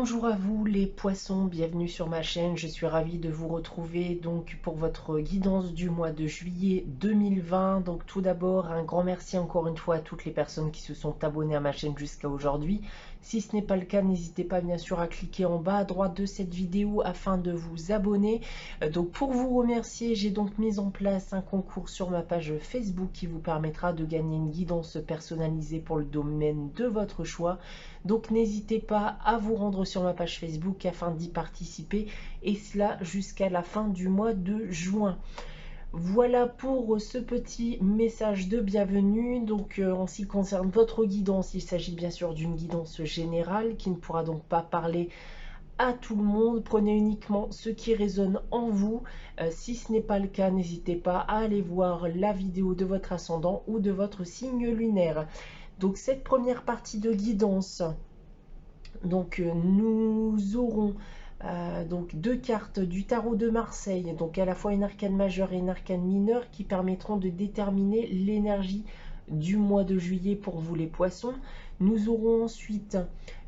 Bonjour à vous les poissons, bienvenue sur ma chaîne. Je suis ravie de vous retrouver donc pour votre guidance du mois de juillet 2020. Donc tout d'abord un grand merci encore une fois à toutes les personnes qui se sont abonnées à ma chaîne jusqu'à aujourd'hui. Si ce n'est pas le cas, n'hésitez pas bien sûr à cliquer en bas à droite de cette vidéo afin de vous abonner. Donc pour vous remercier, j'ai donc mis en place un concours sur ma page Facebook qui vous permettra de gagner une guidance personnalisée pour le domaine de votre choix. Donc n'hésitez pas à vous rendre sur ma page Facebook afin d'y participer, et cela jusqu'à la fin du mois de juin. Voilà pour ce petit message de bienvenue. Donc en ce qui concerne votre guidance, il s'agit bien sûr d'une guidance générale qui ne pourra donc pas parler à tout le monde. Prenez uniquement ce qui résonne en vous. Si ce n'est pas le cas, n'hésitez pas à aller voir la vidéo de votre ascendant ou de votre signe lunaire. Donc cette première partie de guidance, donc nous aurons donc deux cartes du tarot de Marseille, donc à la fois une arcane majeure et une arcane mineure qui permettront de déterminer l'énergie du mois de juillet pour vous les poissons. Nous aurons ensuite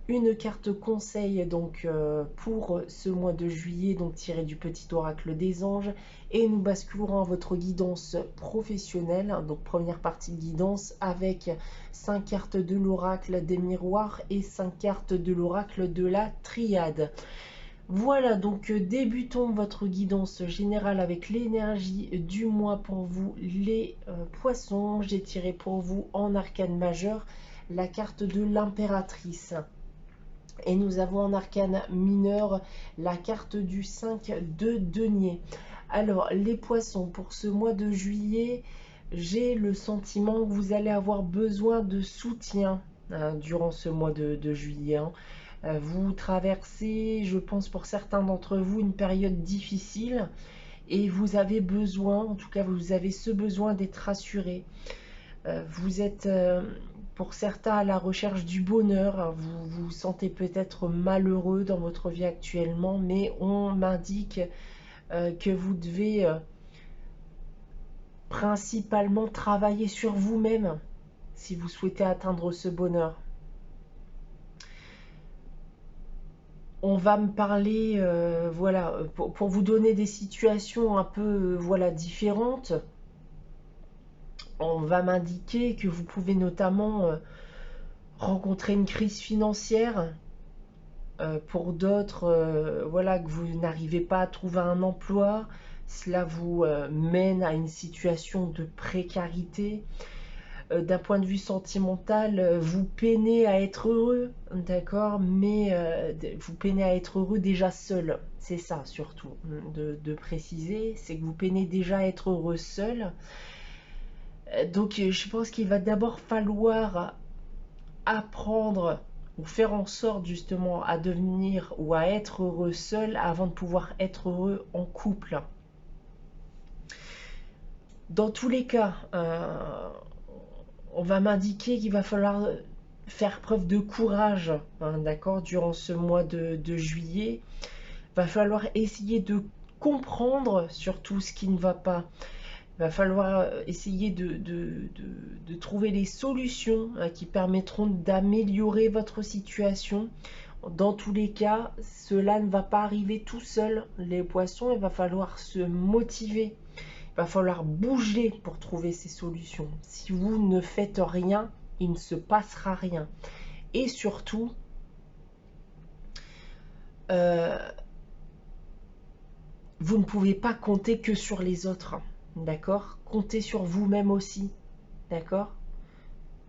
une carte conseil donc pour ce mois de juillet, donc tirée du petit oracle des anges, et nous basculerons à votre guidance professionnelle. Donc première partie de guidance avec 5 cartes de l'oracle des miroirs et 5 cartes de l'oracle de la triade. Voilà, donc débutons votre guidance générale avec l'énergie du mois pour vous les poissons. J'ai tiré pour vous en arcane majeur la carte de l'impératrice. Et nous avons en arcane mineur la carte du 5 de denier. Alors les poissons, pour ce mois de juillet, j'ai le sentiment que vous allez avoir besoin de soutien durant ce mois de juillet. Vous traversez, je pense pour certains d'entre vous, une période difficile et vous avez besoin, en tout cas vous avez ce besoin d'être rassuré. Vous êtes pour certains à la recherche du bonheur, vous vous sentez peut-être malheureux dans votre vie actuellement, mais on m'indique que vous devez principalement travailler sur vous-même si vous souhaitez atteindre ce bonheur. On va me parler, voilà, pour vous donner des situations un peu, voilà, différentes. On va m'indiquer que vous pouvez notamment rencontrer une crise financière. Pour d'autres, voilà, que vous n'arrivez pas à trouver un emploi. Cela vous mène à une situation de précarité. D'un point de vue sentimental, vous peinez à être heureux, d'accord, mais vous peinez à être heureux déjà seul. C'est ça surtout de préciser, c'est que vous peinez déjà à être heureux seul. Donc je pense qu'il va d'abord falloir apprendre ou faire en sorte justement à devenir ou à être heureux seul avant de pouvoir être heureux en couple. Dans tous les cas, on va m'indiquer qu'il va falloir faire preuve de courage, d'accord, durant ce mois de juillet. Il va falloir essayer de comprendre surtout ce qui ne va pas. Il va falloir essayer de trouver les solutions qui permettront d'améliorer votre situation. Dans tous les cas, cela ne va pas arriver tout seul, les poissons. Il va falloir se motiver. Il va falloir bouger pour trouver ces solutions. Si vous ne faites rien, il ne se passera rien. Et surtout, vous ne pouvez pas compter que sur les autres. D'accord? Comptez sur vous-même aussi. D'accord?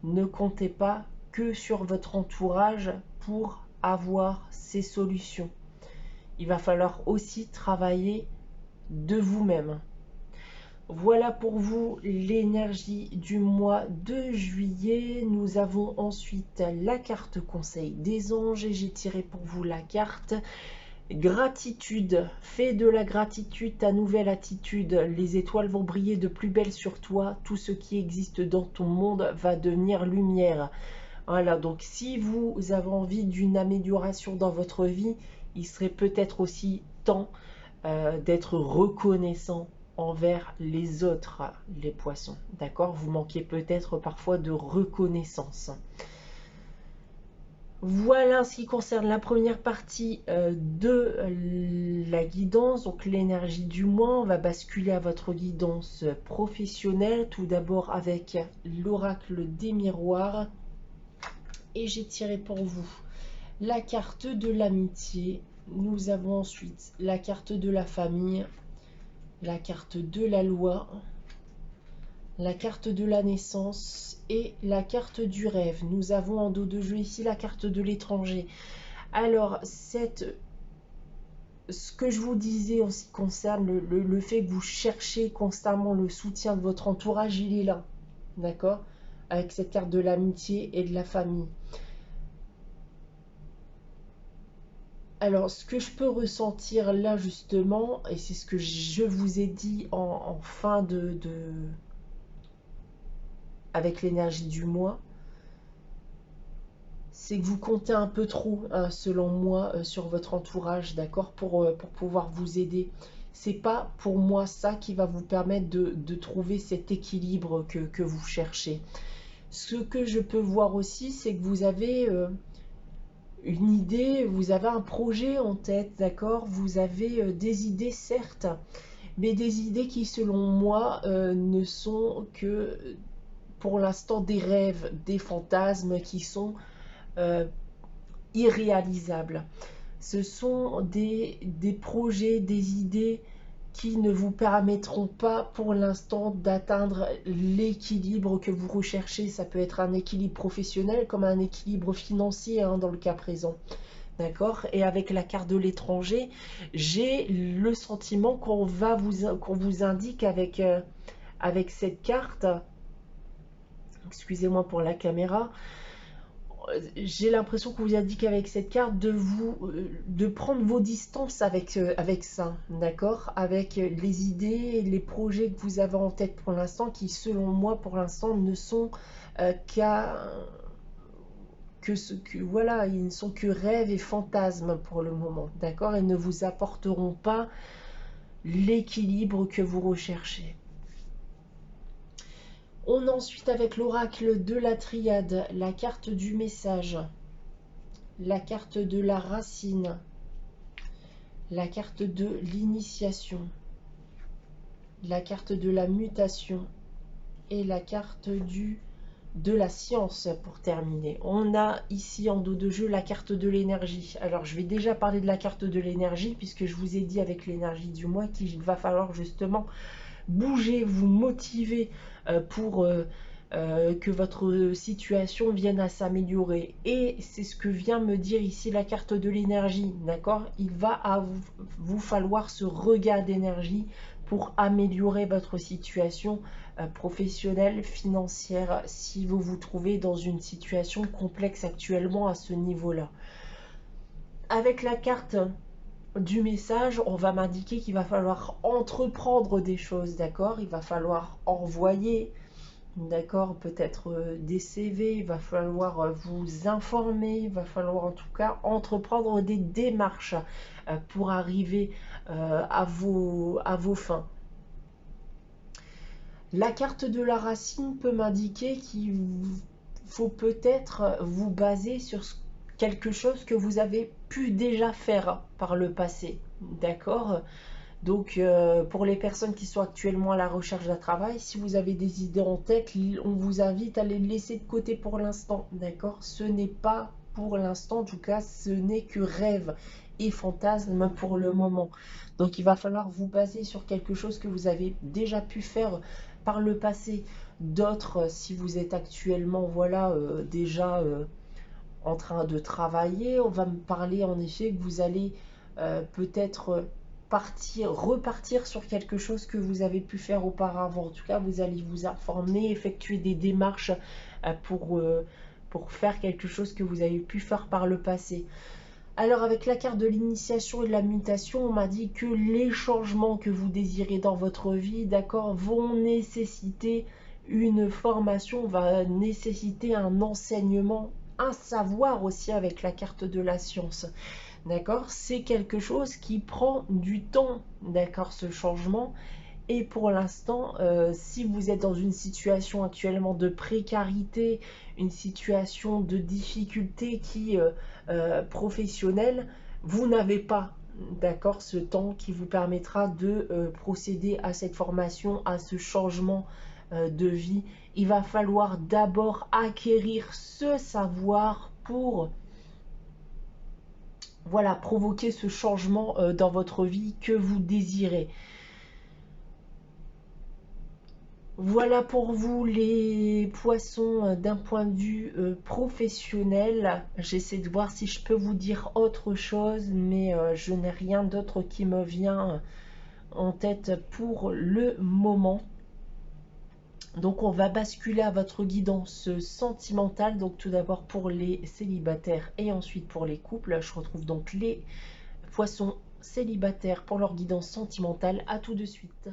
Ne comptez pas que sur votre entourage pour avoir ces solutions. Il va falloir aussi travailler de vous-même. Voilà pour vous l'énergie du mois de juillet. Nous avons ensuite la carte conseil des anges et j'ai tiré pour vous la carte gratitude. Fais de la gratitude ta nouvelle attitude. Les étoiles vont briller de plus belle sur toi. Tout ce qui existe dans ton monde va devenir lumière. Voilà, donc si vous avez envie d'une amélioration dans votre vie, il serait peut-être aussi temps d'être reconnaissant envers les autres, les poissons. D'accord? Vous manquez peut-être parfois de reconnaissance. Voilà ce qui concerne la première partie de la guidance, donc l'énergie du mois. On va basculer à votre guidance professionnelle, tout d'abord avec l'oracle des miroirs. Et j'ai tiré pour vous la carte de l'amitié. Nous avons ensuite la carte de la famille, la carte de la loi, la carte de la naissance et la carte du rêve. Nous avons en dos de jeu ici la carte de l'étranger. Alors, ce que je vous disais en ce qui concerne le fait que vous cherchez constamment le soutien de votre entourage, il est là, d'accord? Avec cette carte de l'amitié et de la famille. Alors, ce que je peux ressentir là, justement, et c'est ce que je vous ai dit en fin avec l'énergie du mois, c'est que vous comptez un peu trop, hein, selon moi, sur votre entourage, d'accord, pour pouvoir vous aider. C'est pas pour moi ça qui va vous permettre de trouver cet équilibre que vous cherchez. Ce que je peux voir aussi, c'est que vous avez une idée, vous avez un projet en tête, d'accord? Vous avez des idées, certes, mais des idées qui, selon moi, ne sont que, pour l'instant, des rêves, des fantasmes qui sont irréalisables. Ce sont des projets, des idées qui ne vous permettront pas pour l'instant d'atteindre l'équilibre que vous recherchez. Ça peut être un équilibre professionnel comme un équilibre financier, hein, dans le cas présent. D'accord? Et avec la carte de l'étranger, j'ai le sentiment qu'on vous indique avec cette carte, excusez-moi pour la caméra, j'ai l'impression qu'on vous indique avec cette carte de prendre vos distances avec ça, d'accord? Avec les idées, les projets que vous avez en tête pour l'instant, qui selon moi pour l'instant ne sont voilà, ils ne sont que rêves et fantasmes pour le moment, d'accord? Ils ne vous apporteront pas l'équilibre que vous recherchez. On a ensuite avec l'oracle de la triade, la carte du message, la carte de la racine, la carte de l'initiation, la carte de la mutation et la carte de la science pour terminer. On a ici en dos de jeu la carte de l'énergie. Alors je vais déjà parler de la carte de l'énergie puisque je vous ai dit avec l'énergie du mois qu'il va falloir justement bouger, vous motiver pour que votre situation vienne à s'améliorer. Et c'est ce que vient me dire ici la carte de l'énergie, d'accord? Il va vous falloir ce regain d'énergie pour améliorer votre situation professionnelle, financière, si vous vous trouvez dans une situation complexe actuellement à ce niveau-là. Avec la carte du message, on va m'indiquer qu'il va falloir entreprendre des choses, d'accord? Il va falloir envoyer, d'accord, peut-être des CV, il va falloir vous informer, il va falloir en tout cas entreprendre des démarches pour arriver à vos fins. La carte de la racine peut m'indiquer qu'il faut peut-être vous baser sur quelque chose que vous avez pu déjà faire par le passé, d'accord? Donc, pour les personnes qui sont actuellement à la recherche d'un travail, si vous avez des idées en tête, on vous invite à les laisser de côté pour l'instant, d'accord? Ce n'est pas pour l'instant, en tout cas, ce n'est que rêve et fantasme pour le moment. Donc, il va falloir vous baser sur quelque chose que vous avez déjà pu faire par le passé. D'autres, si vous êtes actuellement, voilà, déjà en train de travailler, on va me parler en effet que vous allez peut-être repartir sur quelque chose que vous avez pu faire auparavant. En tout cas, vous allez vous informer, effectuer des démarches pour faire quelque chose que vous avez pu faire par le passé. Alors, avec la carte de l'initiation et de la mutation, on m'a dit que les changements que vous désirez dans votre vie, d'accord, vont nécessiter une formation, va nécessiter un enseignement, un savoir aussi avec la carte de la science. D'accord? C'est quelque chose qui prend du temps, d'accord, ce changement. Et pour l'instant, si vous êtes dans une situation actuellement de précarité, une situation de difficulté professionnelle, vous n'avez pas, d'accord, ce temps qui vous permettra de procéder à cette formation, à ce changement de vie. Il va falloir d'abord acquérir ce savoir pour, voilà, provoquer ce changement dans votre vie que vous désirez. Voilà pour vous les poissons d'un point de vue professionnel. J'essaie de voir si je peux vous dire autre chose, mais je n'ai rien d'autre qui me vient en tête pour le moment. Donc on va basculer à votre guidance sentimentale. Donc tout d'abord pour les célibataires et ensuite pour les couples. Je retrouve donc les poissons célibataires pour leur guidance sentimentale. À tout de suite.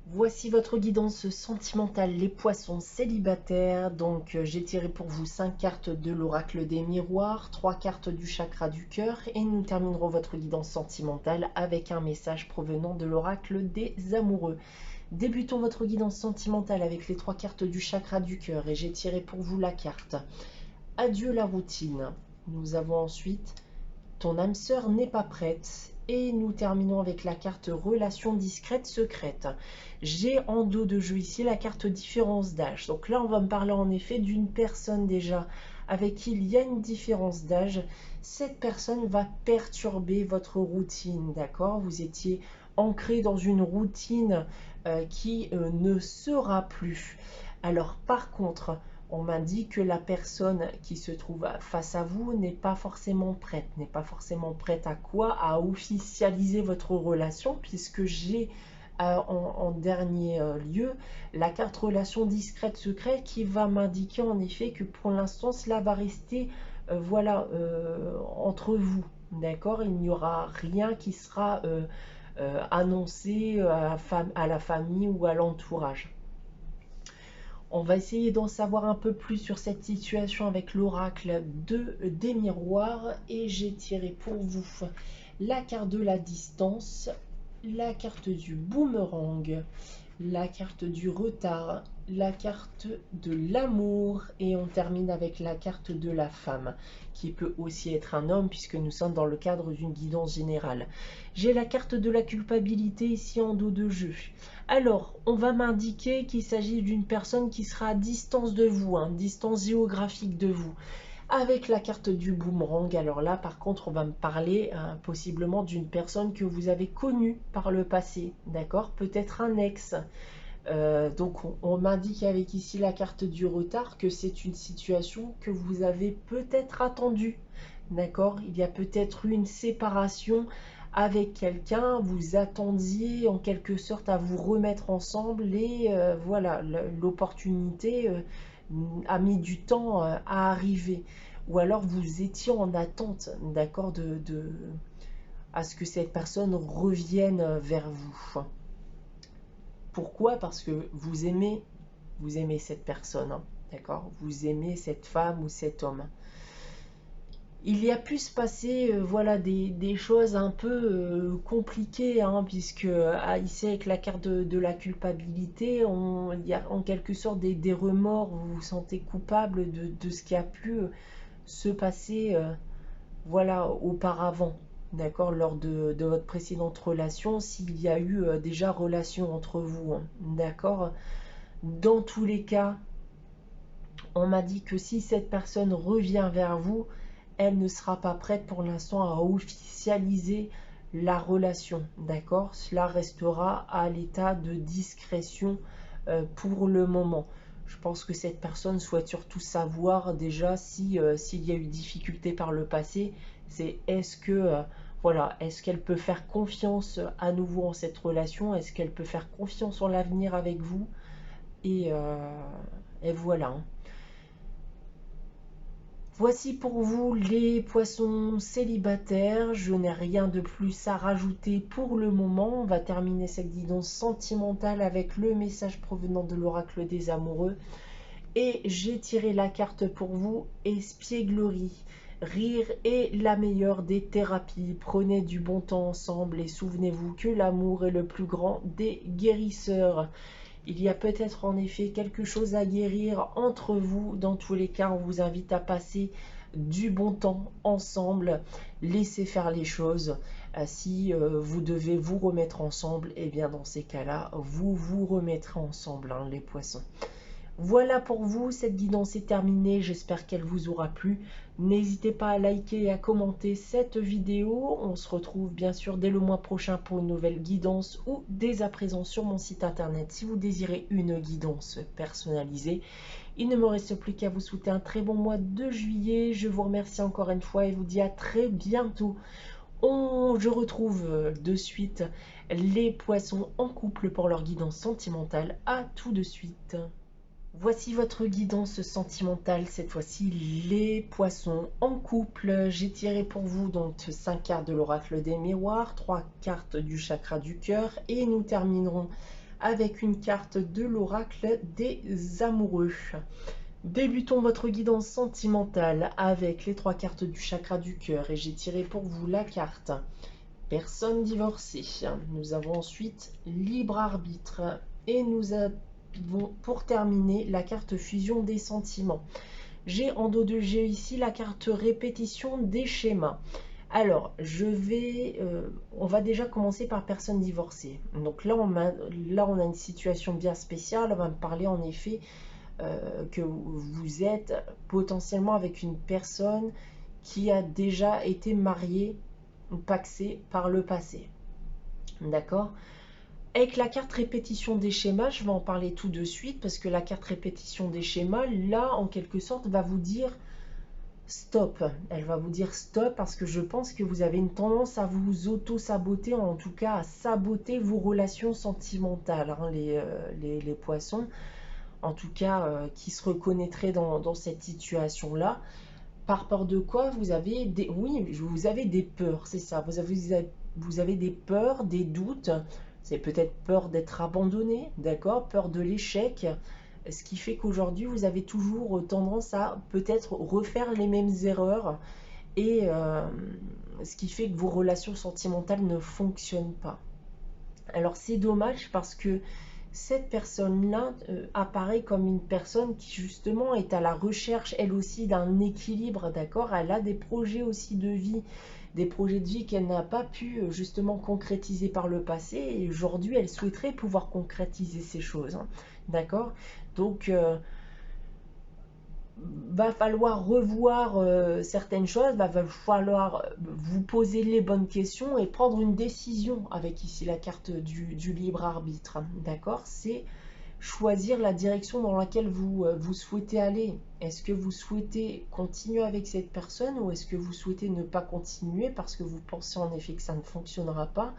Voici votre guidance sentimentale, les poissons célibataires. Donc j'ai tiré pour vous 5 cartes de l'oracle des miroirs, 3 cartes du chakra du cœur et nous terminerons votre guidance sentimentale avec un message provenant de l'oracle des amoureux. Débutons votre guidance sentimentale avec les 3 cartes du chakra du cœur et j'ai tiré pour vous la carte Adieu la routine. Nous avons ensuite Ton âme sœur n'est pas prête. Et nous terminons avec la carte relation discrète secrète. J'ai en dos de jeu ici la carte différence d'âge. Donc là, on va me parler en effet d'une personne déjà avec qui il y a une différence d'âge. Cette personne va perturber votre routine, d'accord? Vous étiez ancré dans une routine qui ne sera plus. Alors par contre, on m'indique que la personne qui se trouve face à vous n'est pas forcément prête. N'est pas forcément prête à quoi? À officialiser votre relation, puisque j'ai en dernier lieu la carte relation discrète secrète qui va m'indiquer en effet que pour l'instant cela va rester voilà, entre vous. D'accord? Il n'y aura rien qui sera annoncé à la famille ou à l'entourage. On va essayer d'en savoir un peu plus sur cette situation avec l'oracle des miroirs et j'ai tiré pour vous la carte de la distance, la carte du boomerang, la carte du retard, la carte de l'amour et on termine avec la carte de la femme qui peut aussi être un homme puisque nous sommes dans le cadre d'une guidance générale. J'ai la carte de la culpabilité ici en dos de jeu. Alors, on va m'indiquer qu'il s'agit d'une personne qui sera à distance de vous, distance géographique de vous. Avec la carte du boomerang, alors là par contre on va me parler possiblement d'une personne que vous avez connue par le passé, d'accord? Peut-être un ex. Donc on m'indique avec ici la carte du retard que c'est une situation que vous avez peut-être attendue, d'accord? Il y a peut-être eu une séparation avec quelqu'un, vous attendiez en quelque sorte à vous remettre ensemble et voilà, l'opportunité a mis du temps à arriver. Ou alors vous étiez en attente, d'accord, à ce que cette personne revienne vers vous. Pourquoi? Parce que vous aimez cette personne, d'accord? Vous aimez cette femme ou cet homme. Il y a pu se passer voilà, des choses un peu compliquées, puisque ici avec la carte de la culpabilité, il y a en quelque sorte des remords, vous vous sentez coupable de ce qui a pu se passer voilà, auparavant, d'accord, lors de votre précédente relation, s'il y a eu déjà relation entre vous, d'accord. Dans tous les cas, on m'a dit que si cette personne revient vers vous, elle ne sera pas prête pour l'instant à officialiser la relation, d'accord? Cela restera à l'état de discrétion pour le moment. Je pense que cette personne souhaite surtout savoir déjà s'il y a eu difficulté par le passé. C'est est-ce que voilà, est-ce qu'elle peut faire confiance à nouveau en cette relation? Est-ce qu'elle peut faire confiance en l'avenir avec vous? Et voilà. Voici pour vous les poissons célibataires. Je n'ai rien de plus à rajouter pour le moment. On va terminer cette guidance sentimentale avec le message provenant de l'oracle des amoureux. Et j'ai tiré la carte pour vous, espièglerie. Rire est la meilleure des thérapies. Prenez du bon temps ensemble et souvenez-vous que l'amour est le plus grand des guérisseurs. Il y a peut-être en effet quelque chose à guérir entre vous. Dans tous les cas, on vous invite à passer du bon temps ensemble. Laissez faire les choses. Si vous devez vous remettre ensemble, et bien dans ces cas-là, vous vous remettrez ensemble, hein, les poissons. Voilà pour vous, cette guidance est terminée, j'espère qu'elle vous aura plu. N'hésitez pas à liker et à commenter cette vidéo. On se retrouve bien sûr dès le mois prochain pour une nouvelle guidance ou dès à présent sur mon site internet si vous désirez une guidance personnalisée. Il ne me reste plus qu'à vous souhaiter un très bon mois de juillet. Je vous remercie encore une fois et vous dis à très bientôt. Je retrouve de suite les poissons en couple pour leur guidance sentimentale. À tout de suite. Voici votre guidance sentimentale, cette fois-ci les poissons en couple. J'ai tiré pour vous donc 5 cartes de l'oracle des miroirs, 3 cartes du chakra du cœur et nous terminerons avec une carte de l'oracle des amoureux. Débutons votre guidance sentimentale avec les 3 cartes du chakra du cœur et j'ai tiré pour vous la carte personne divorcée. Nous avons ensuite libre arbitre et nous avons pour terminer la carte fusion des sentiments. J'ai en dos de G ici la carte répétition des schémas. Alors, on va déjà commencer par personne divorcée. Donc là, on a une situation bien spéciale. On va me parler en effet que vous êtes potentiellement avec une personne qui a déjà été mariée ou pacsée par le passé. D'accord ? Avec la carte répétition des schémas, je vais en parler tout de suite parce que la carte répétition des schémas, là, en quelque sorte, va vous dire stop. Elle va vous dire stop parce que je pense que vous avez une tendance à vous auto-saboter, en tout cas à saboter vos relations sentimentales, hein, les poissons, en tout cas qui se reconnaîtraient dans cette situation-là. Par peur de quoi? Vous avez des... Oui, vous avez des peurs, c'est ça. Vous avez des peurs, des doutes. C'est peut-être peur d'être abandonné, d'accord? Peur de l'échec. Ce qui fait qu'aujourd'hui, vous avez toujours tendance à peut-être refaire les mêmes erreurs. Et ce qui fait que vos relations sentimentales ne fonctionnent pas. Alors c'est dommage parce que cette personne-là apparaît comme une personne qui justement est à la recherche, elle aussi, d'un équilibre, d'accord? Elle a des projets aussi de vie, des projets de vie qu'elle n'a pas pu justement concrétiser par le passé. Et aujourd'hui, elle souhaiterait pouvoir concrétiser ces choses, hein, d'accord? Donc, va falloir revoir certaines choses, va falloir vous poser les bonnes questions et prendre une décision avec ici la carte du libre arbitre, d'accord? C'est choisir la direction dans laquelle vous souhaitez aller. Est-ce que vous souhaitez continuer avec cette personne ou est-ce que vous souhaitez ne pas continuer parce que vous pensez en effet que ça ne fonctionnera pas,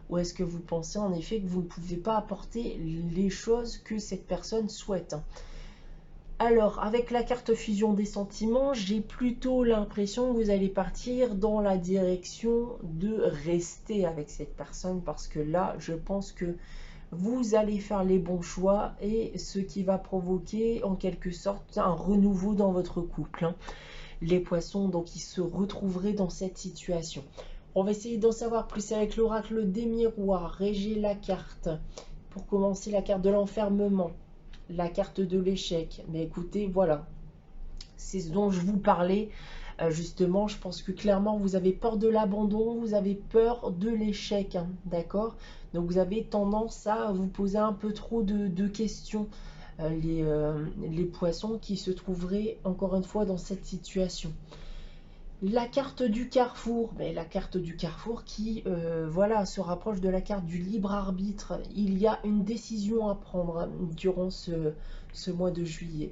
ou est-ce que vous pensez en effet que vous ne pouvez pas apporter les choses que cette personne souhaite? Alors, avec la carte fusion des sentiments, j'ai plutôt l'impression que vous allez partir dans la direction de rester avec cette personne parce que là, je pense que vous allez faire les bons choix et ce qui va provoquer en quelque sorte un renouveau dans votre couple, hein. Les poissons, donc, ils se retrouveraient dans cette situation. On va essayer d'en savoir plus avec l'oracle des miroirs. Régez la carte. Pour commencer, la carte de l'enfermement. La carte de l'échec. Mais écoutez, voilà, c'est ce dont je vous parlais. Justement, je pense que clairement, vous avez peur de l'abandon, vous avez peur de l'échec, hein, d'accord? Donc, vous avez tendance à vous poser un peu trop de questions, les poissons qui se trouveraient, encore une fois, dans cette situation. La carte du carrefour, mais la carte du carrefour qui voilà, se rapproche de la carte du libre arbitre. Il y a une décision à prendre durant ce mois de juillet.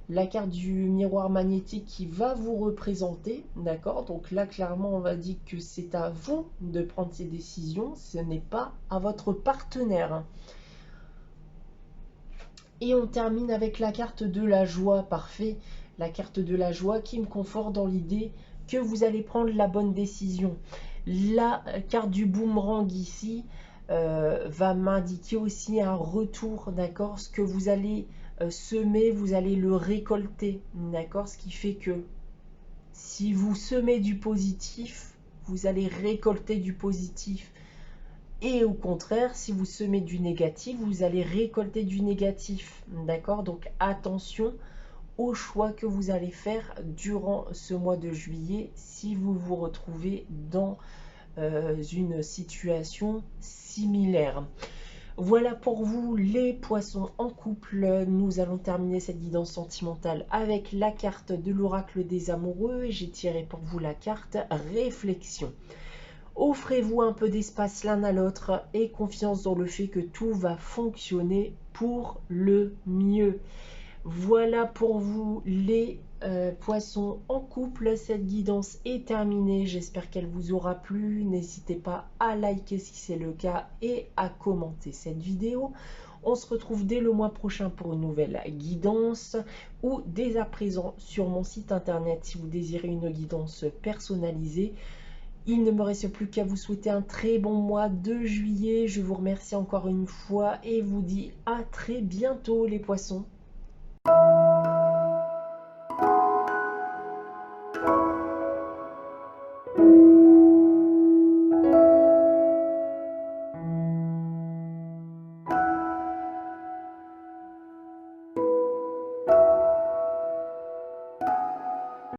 La carte du miroir magnétique qui va vous représenter, d'accord? Donc là, clairement, on va dire que c'est à vous de prendre ces décisions, ce n'est pas à votre partenaire. Et on termine avec la carte de la joie, parfait. La carte de la joie qui me conforte dans l'idée que vous allez prendre la bonne décision. La carte du boomerang ici va m'indiquer aussi un retour, d'accord? Ce que vous allez semer, vous allez le récolter, d'accord? Ce qui fait que Si vous semez du positif, vous allez récolter du positif. Et au contraire, si vous semez du négatif, vous allez récolter du négatif. D'accord? Donc attention aux choix que vous allez faire durant ce mois de juillet si vous vous retrouvez dans une situation similaire. Voilà pour vous les poissons en couple. Nous allons terminer cette guidance sentimentale avec la carte de l'oracle des amoureux et j'ai tiré pour vous la carte réflexion. Offrez-vous un peu d'espace l'un à l'autre et confiance dans le fait que tout va fonctionner pour le mieux. Voilà pour vous les poissons en couple. Cette guidance est terminée. J'espère qu'elle vous aura plu. N'hésitez pas à liker si c'est le cas et à commenter cette vidéo. On se retrouve dès le mois prochain pour une nouvelle guidance ou dès à présent sur mon site internet si vous désirez une guidance personnalisée. Il ne me reste plus qu'à vous souhaiter un très bon mois de juillet. Je vous remercie encore une fois et vous dis à très bientôt les poissons.